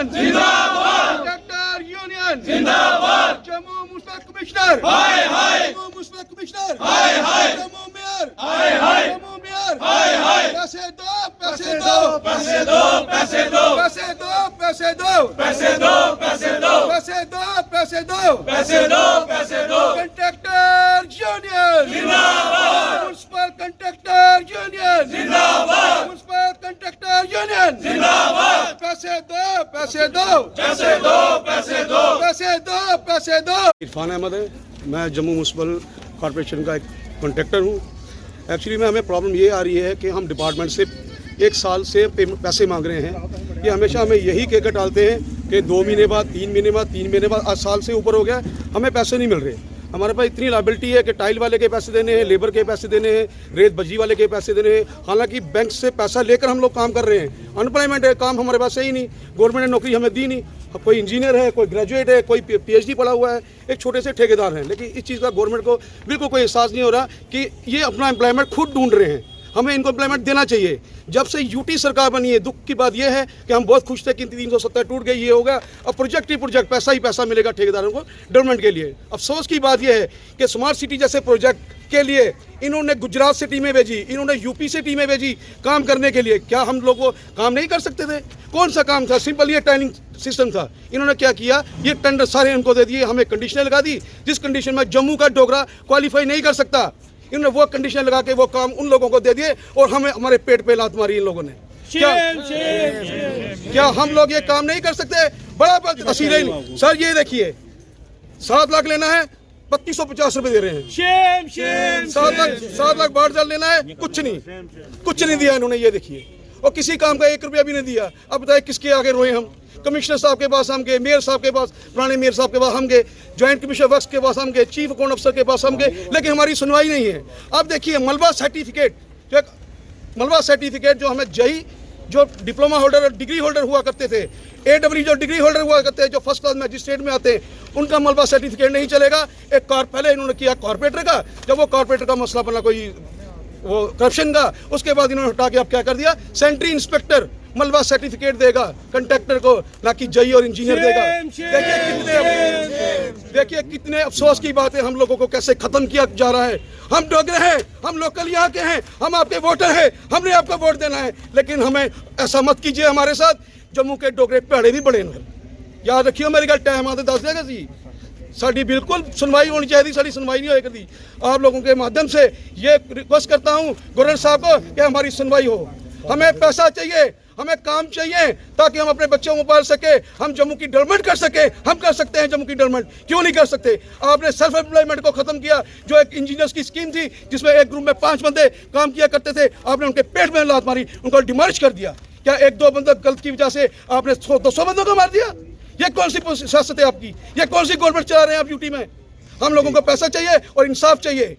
Union जिंदाबाद, conductor union जिंदाबाद, जम्मू मुस्लिम commissioner हाय हाय, जम्मू मुस्लिम commissioner हाय हाय, Jammu mayor हाय हाय, Jammu mayor हाय हाय, पैसे दो पैसे दो पैसे दो पैसे दो पैसे दो पैसे दो पैसे दो पैसे दो पैसे दो पैसे दो पैसे दो पैसे दो, कंडक्टर यूनियन जिंदाबाद, म्युनिसिपल कंडक्टर यूनियन जिंदाबाद, म्युनिसिपल कंडक्टर यूनियन जिंदाबाद, पैसे दो पैसे दो पैसे दो पैसे दो पैसे दो पैसे दो। इरफान अहमद है, मैं जम्मू म्युनिसिपल कॉर्पोरेशन का एक कॉन्ट्रैक्टर हूँ। एक्चुअली में हमें प्रॉब्लम ये आ रही है कि हम डिपार्टमेंट से 1 साल से पैसे मांग रहे हैं। ये हमेशा हमें यही कह कर डालते हैं कि 2 महीने बाद 3 महीने बाद 3 महीने बाद, आज साल से ऊपर हो गया, हमें पैसे नहीं मिल रहे। हमारे पास इतनी लायबिलिटी है कि टाइल वाले के पैसे देने हैं, लेबर के पैसे देने हैं, रेत बजी वाले के पैसे देने हैं। हालांकि बैंक से पैसा लेकर हम लोग काम कर रहे हैं। अनएम्प्लॉयमेंट है, काम हमारे पास है ही नहीं। गवर्नमेंट ने नौकरी हमें दी नहीं। कोई इंजीनियर है, कोई ग्रेजुएट है, कोई PhD पढ़ा हुआ है, एक छोटे से ठेकेदार हैं। लेकिन इस चीज़ का गवर्नमेंट को बिल्कुल कोई एहसास नहीं हो रहा कि ये अपना एम्प्लॉयमेंट खुद ढूंढ रहे हैं। हमें इनको एम्प्लॉयमेंट देना चाहिए। जब से यूटी सरकार बनी है, दुख की बात यह है कि हम बहुत खुश थे कि 370 टूट गई, ये हो गया। अब प्रोजेक्ट ही प्रोजेक्ट, पैसा ही पैसा मिलेगा ठेकेदारों को डेवलपमेंट के लिए। अफसोस की बात यह है कि स्मार्ट सिटी जैसे प्रोजेक्ट के लिए इन्होंने गुजरात से टीमें भेजी, इन्होंने यूपी से टीमें भेजी काम करने के लिए। क्या हम लोग वो काम नहीं कर सकते थे? कौन सा काम था? सिंपल ये ट्रेनिंग सिस्टम था। इन्होंने क्या किया, ये टेंडर सारे इनको दे दिए, हमें कंडीशनें लगा दी, जिस कंडीशन में जम्मू का डोगरा क्वालिफाई नहीं कर सकता। इन्होंने वो कंडीशन लगा के वो काम उन लोगों को दे दिए और हमें हमारे पेट पे लात मारी इन लोगों ने। क्या हम लोग ये काम नहीं कर सकते? बड़ा असील सर, ये देखिए 7 लाख लेना है, 3250 रुपए दे रहे हैं। 7 लाख बाढ़ जल लेना है, कुछ नहीं दिया इन्होंने। ये देखिए, और किसी काम का 1 रुपया भी नहीं दिया। अब बताए किसके आगे रोए हम? कमिश्नर साहब के पास हम गए, मेयर साहब के पास, पुराने मेयर साहब के पास हम गए, ज्वाइंट कमिश्नर वर्क्स के पास हम गए, चीफ अकाउंट अफसर के पास हम गए, लेकिन हमारी सुनवाई नहीं है। अब देखिए मलबा सर्टिफिकेट जो हमें जो डिप्लोमा होल्डर और डिग्री होल्डर हुआ करते थे, AW जो डिग्री होल्डर हुआ करते हैं, जो फर्स्ट क्लास मैजिस्ट्रेट में आते हैं, उनका मलबा सर्टिफिकेट नहीं चलेगा। पहले इन्होंने किया कॉर्पोरेटर का, जब वो कॉर्पोरेटर का मसला बना कोई वो करप्शन का, उसके बाद इन्होंने हटा के अब क्या कर दिया, सेंट्री इंस्पेक्टर मलबा सर्टिफिकेट देगा कंट्रैक्टर को, ना कि जई और इंजीनियर देगा। देखिए कितने अफसोस की बात है, हम लोगों को कैसे खत्म किया जा रहा है। हम डोगरे हैं, हम लोकल यहाँ के हैं, हम आपके वोटर हैं, हमने आपको वोट देना है, लेकिन हमें ऐसा मत कीजिए हमारे साथ। जम्मू के डोगरे पेड़े भी बड़े हैं, याद रखियो मेरी गल। टाइम आते दस देगा जी, साड़ी बिल्कुल सुनवाई होनी चाहिए, साड़ी सुनवाई नहीं होगी करती। आप लोगों के माध्यम से ये रिक्वेस्ट करता हूँ गवर्नर साहब को कि हमारी सुनवाई हो। हमें पैसा चाहिए, हमें काम चाहिए, ताकि हम अपने बच्चों को पाल सके, हम जम्मू की डेवलपमेंट कर सके। हम कर सकते हैं जम्मू की डेवलपमेंट, क्यों नहीं कर सकते? आपने सेल्फ एम्प्लॉयमेंट को खत्म किया, जो एक इंजीनियर्स की स्कीम थी जिसमें एक ग्रुप में 5 बंदे काम किया करते थे, आपने उनके पेट में लात मारी, उनको डिमोलिश कर दिया। क्या 1-2 बंदे गलत की वजह से आपने 100-200 बंदों को मार दिया? ये कौन सी सियासत है आपकी? ये कौन सी गवर्नमेंट चला रहे हैं आप यूटी में? हम लोगों को पैसा चाहिए और इंसाफ चाहिए।